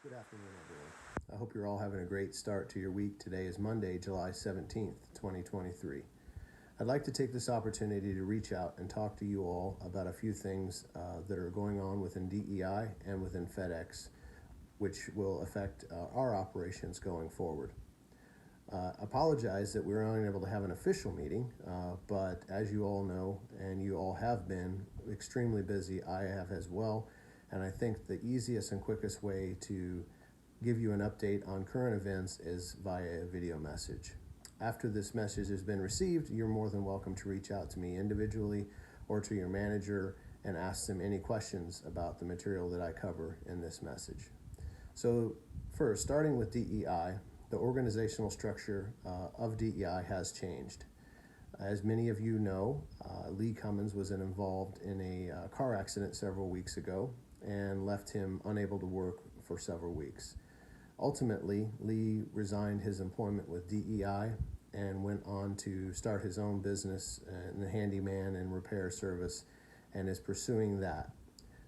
Good afternoon, everyone. I hope you're all having a great start to your week. Today is Monday, July 17th, 2023. I'd like to take this opportunity to reach out and talk to you all about a few things that are going on within DEI and within FedEx, which will affect our operations going forward. Apologize that we were only able to have an official meeting, but as you all know, and you all have been extremely busy, I have as well. And I think the easiest and quickest way to give you an update on current events is via a video message. After this message has been received, you're more than welcome to reach out to me individually or to your manager and ask them any questions about the material that I cover in this message. So first, starting with DEI, the organizational structure of DEI has changed. As many of you know, Lee Cummins was involved in a car accident several weeks ago and left him unable to work for several weeks. Ultimately, Lee resigned his employment with DEI and went on to start his own business in the handyman and repair service and is pursuing that.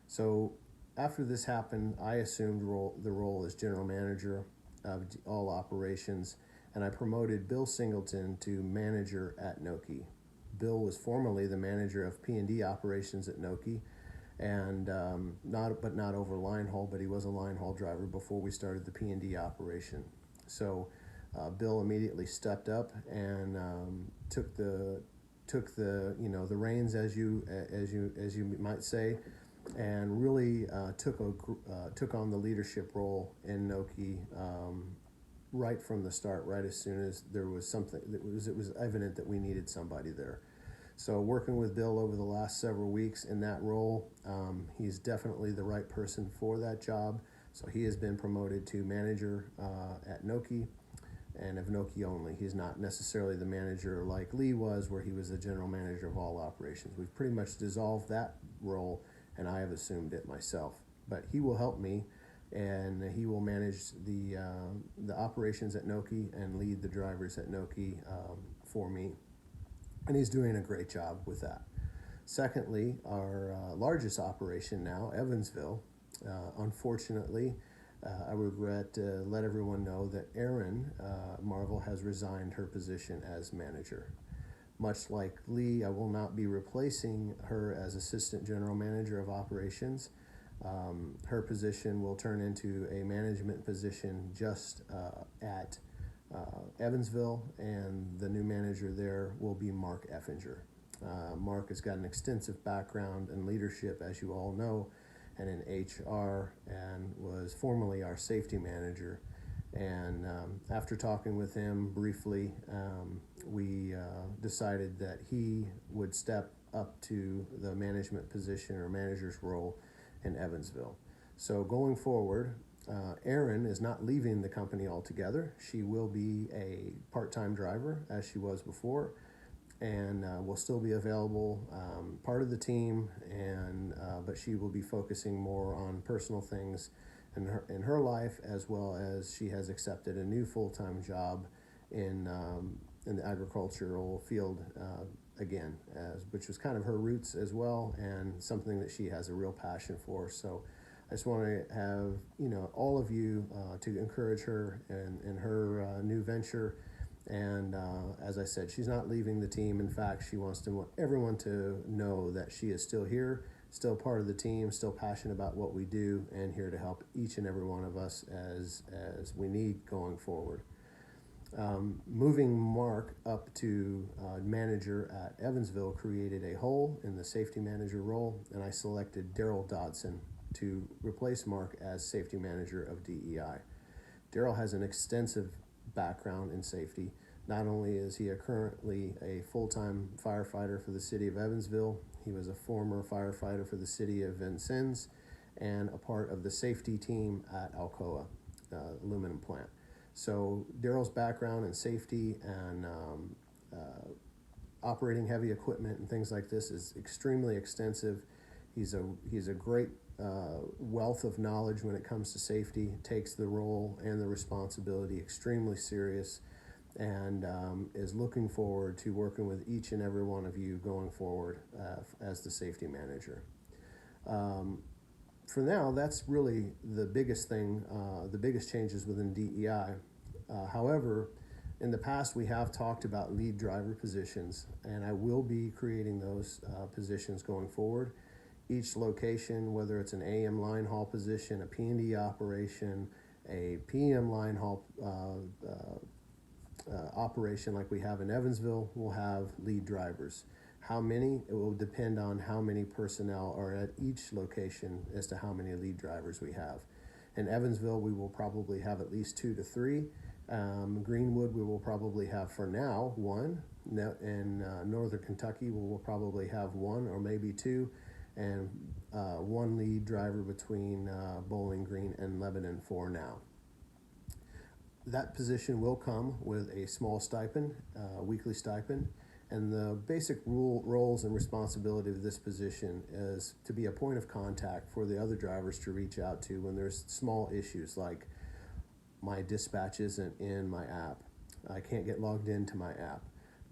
So after this happened, I assumed the role as general manager of all operations, and I promoted Bill Singleton to manager at Noki. Bill was formerly the manager of P&D operations at Noki, and not over line haul, but he was a line haul driver before we started the P&D operation. So Bill immediately stepped up and took the the reins, as you might say, and really took on the leadership role in Noki right from the start. Right as soon as there was something it was evident that we needed somebody there. So working with Bill over the last several weeks in that role, he's definitely the right person for that job. So he has been promoted to manager at Noki, and of Noki only. He's not necessarily the manager like Lee was, where he was the general manager of all operations. We've pretty much dissolved that role, and I have assumed it myself. But he will help me, and he will manage the operations at Noki and lead the drivers at Noki for me. And he's doing a great job with that. Secondly, our largest operation now, Evansville, unfortunately, I regret to let everyone know that Erin Marvel has resigned her position as manager. Much like Lee, I will not be replacing her as assistant general manager of operations. Her position will turn into a management position just at Evansville, and the new manager there will be Mark Effinger. Mark has got an extensive background in leadership, as you all know, and in HR, and was formerly our safety manager. And after talking with him briefly, we decided that he would step up to the management position or manager's role in Evansville. So going forward, Erin is not leaving the company altogether. She will be a part-time driver as she was before, and will still be available, part of the team, and but she will be focusing more on personal things in her life, as well as she has accepted a new full-time job in the agricultural field again, which was kind of her roots as well, and something that she has a real passion for. So I just want to have all of you to encourage her in her new venture. And as I said, she's not leaving the team. In fact, she wants everyone to know that she is still here, still part of the team, still passionate about what we do, and here to help each and every one of us as we need going forward. Moving Mark up to manager at Evansville created a hole in the safety manager role, and I selected Daryl Dodson to replace Mark as safety manager of DEI. Daryl has an extensive background in safety. Not only is he currently a full-time firefighter for the city of Evansville, he was a former firefighter for the city of Vincennes and a part of the safety team at Alcoa aluminum plant. So Daryl's background in safety and operating heavy equipment and things like this is extremely extensive. He's a great wealth of knowledge when it comes to safety, takes the role and the responsibility extremely serious, and is looking forward to working with each and every one of you going forward as the safety manager. for now, that's really the biggest thing, the biggest changes within DEI. However, in the past, we have talked about lead driver positions, and I will be creating those positions going forward. Each location, whether it's an AM line haul position, a P&D operation, a PM line haul operation like we have in Evansville, will have lead drivers. How many? It will depend on how many personnel are at each location as to how many lead drivers we have. In Evansville, we will probably have at least 2 to 3. Greenwood, we will probably have for now 1. In Northern Kentucky, we will probably have 1 or maybe 2, and 1 lead driver between Bowling Green and Lebanon for now. That position will come with a small stipend, weekly stipend, and the basic roles and responsibility of this position is to be a point of contact for the other drivers to reach out to when there's small issues like my dispatch isn't in my app, I can't get logged into my app,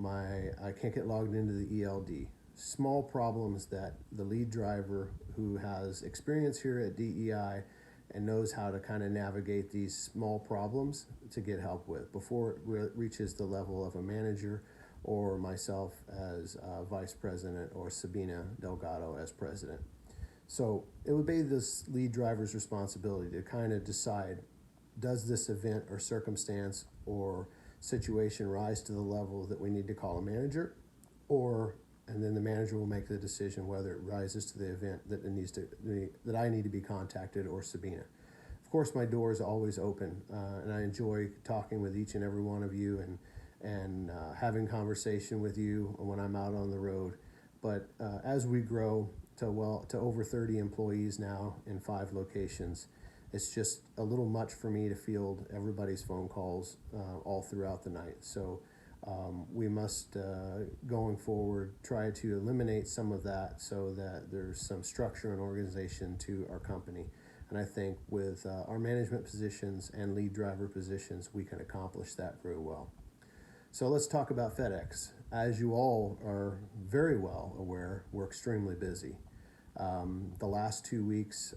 I can't get logged into the ELD. Small problems that the lead driver who has experience here at DEI and knows how to kind of navigate these small problems to get help with before it reaches the level of a manager or myself as vice president or Sabina Delgado as president. So it would be this lead driver's responsibility to kind of decide, does this event or circumstance or situation rise to the level that we need to call a manager, and then the manager will make the decision whether it rises to the event that that I need to be contacted or Sabina. Of course, my door is always open, and I enjoy talking with each and every one of you and having conversation with you when I'm out on the road. But as we grow to over 30 employees now in 5 locations, it's just a little much for me to field everybody's phone calls all throughout the night. So we must, going forward, try to eliminate some of that so that there's some structure and organization to our company. And I think with our management positions and lead driver positions, we can accomplish that very well. So let's talk about FedEx. As you all are very well aware, we're extremely busy. The last 2 weeks,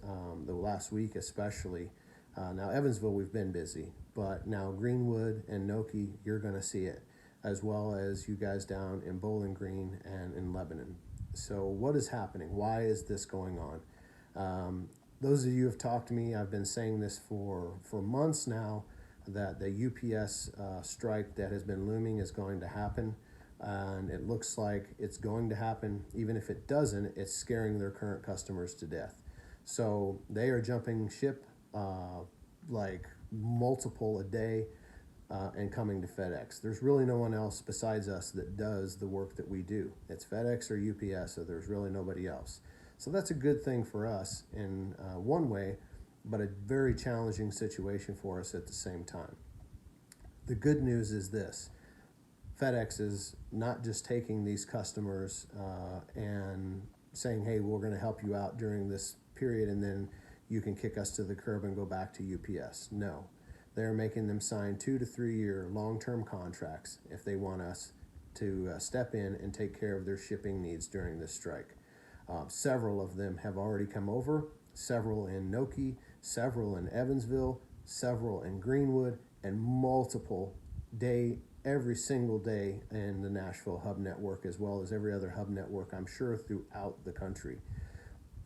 the last week especially, now Evansville we've been busy, but now Greenwood and Noki, you're going to see it, as well as you guys down in Bowling Green and in Lebanon. So what is happening? Why is this going on? Those of you who have talked to me, I've been saying this for months now, that the UPS strike that has been looming is going to happen. And it looks like it's going to happen. Even if it doesn't, it's scaring their current customers to death. So they are jumping ship like multiple a day and coming to FedEx. There's really no one else besides us that does the work that we do. It's FedEx or UPS, so there's really nobody else. So that's a good thing for us in one way, but a very challenging situation for us at the same time. The good news is this. FedEx is not just taking these customers and saying, hey, we're going to help you out during this period and then you can kick us to the curb and go back to UPS. No, they're making them sign 2 to 3 year long-term contracts if they want us to step in and take care of their shipping needs during this strike. Several of them have already come over, several in Noki, several in Evansville, several in Greenwood, and multiple every single day in the Nashville hub network, as well as every other hub network, I'm sure, throughout the country.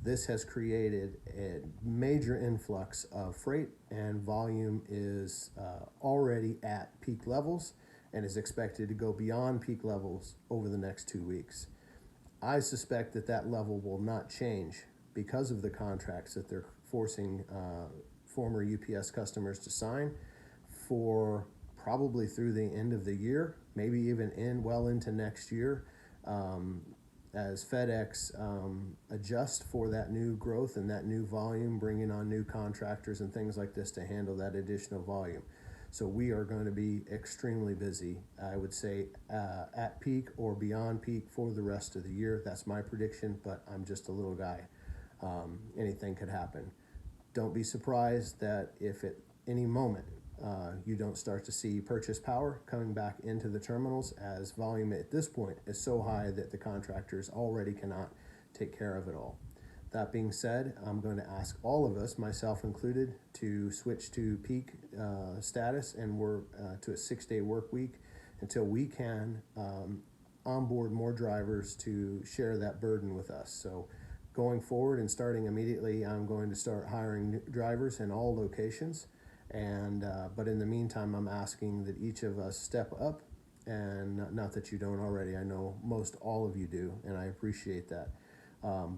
This has created a major influx of freight, and volume is already at peak levels and is expected to go beyond peak levels over the next 2 weeks. I suspect that level will not change because of the contracts that they're forcing former UPS customers to sign for probably through the end of the year, maybe even well into next year, as FedEx adjusts for that new growth and that new volume, bringing on new contractors and things like this to handle that additional volume. So we are going to be extremely busy, I would say, at peak or beyond peak for the rest of the year. That's my prediction, but I'm just a little guy. Anything could happen. Don't be surprised that if at any moment you don't start to see purchase power coming back into the terminals, as volume at this point is so high that the contractors already cannot take care of it all. That being said, I'm going to ask all of us, myself included, to switch to peak status and work to a 6-day work week until we can onboard more drivers to share that burden with us. So going forward and starting immediately, I'm going to start hiring new drivers in all locations. And but in the meantime, I'm asking that each of us step up, and not that you don't already. I know most all of you do, and I appreciate that.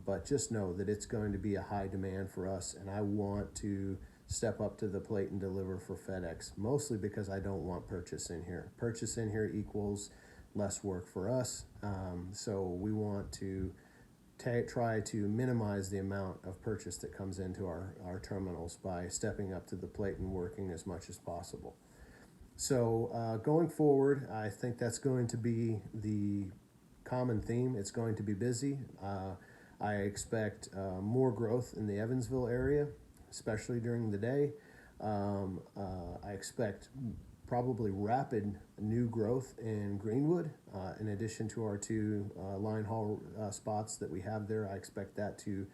But just know that it's going to be a high demand for us, and I want to step up to the plate and deliver for FedEx, mostly because I don't want purchase in here. Purchase in here equals less work for us, so we want to try to minimize the amount of purchase that comes into our terminals by stepping up to the plate and working as much as possible. So going forward, I think that's going to be the common theme. It's going to be busy. I expect more growth in the Evansville area, especially during the day. I expect probably rapid new growth in Greenwood. In addition to our 2 line haul spots that we have there, I expect that to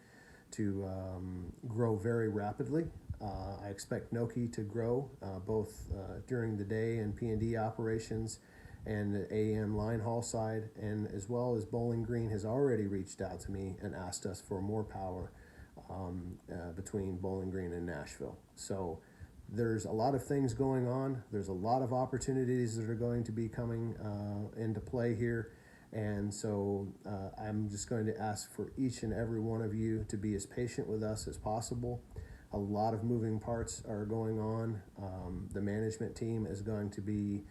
grow very rapidly. I expect Noki to grow both during the day and P&D operations and the AM line haul side, and as well as Bowling Green has already reached out to me and asked us for more power between Bowling Green and Nashville. So there's a lot of things going on. There's a lot of opportunities that are going to be coming into play here. And so I'm just going to ask for each and every one of you to be as patient with us as possible. A lot of moving parts are going on. The management team is going to be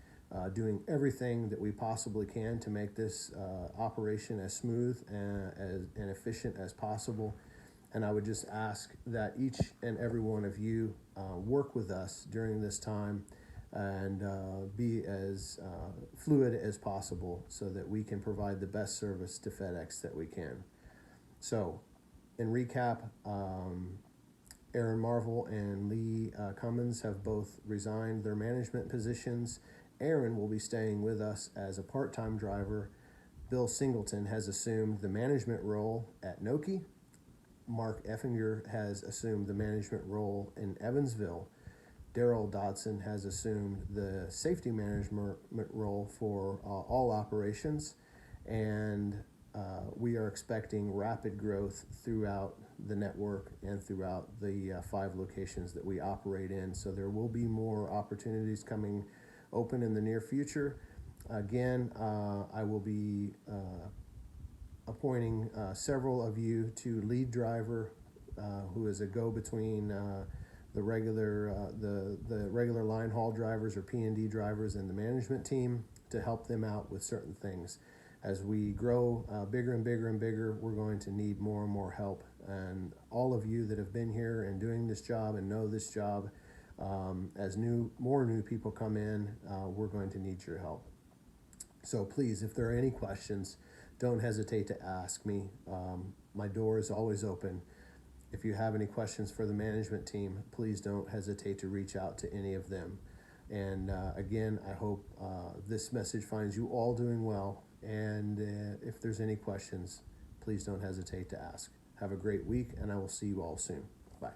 doing everything that we possibly can to make this operation as smooth and efficient as possible. And I would just ask that each and every one of you work with us during this time and be as fluid as possible so that we can provide the best service to FedEx that we can. So, in recap, Aaron Marvel and Lee Cummins have both resigned their management positions. Aaron will be staying with us as a part-time driver. Bill Singleton has assumed the management role at Noki. Mark Effinger has assumed the management role in Evansville. Daryl Dodson has assumed the safety management role for all operations. And we are expecting rapid growth throughout the network and throughout the 5 locations that we operate in. So there will be more opportunities coming open in the near future. Again, I will be appointing several of you to lead driver, who is a go-between the regular line haul drivers or P&D drivers and the management team to help them out with certain things. As we grow bigger and bigger and bigger, we're going to need more and more help. And all of you that have been here and doing this job and know this job, as more new people come in, we're going to need your help. So please, if there are any questions, don't hesitate to ask me. My door is always open. If you have any questions for the management team, please don't hesitate to reach out to any of them. And again, I hope this message finds you all doing well. And if there's any questions, please don't hesitate to ask. Have a great week, and I will see you all soon. Bye.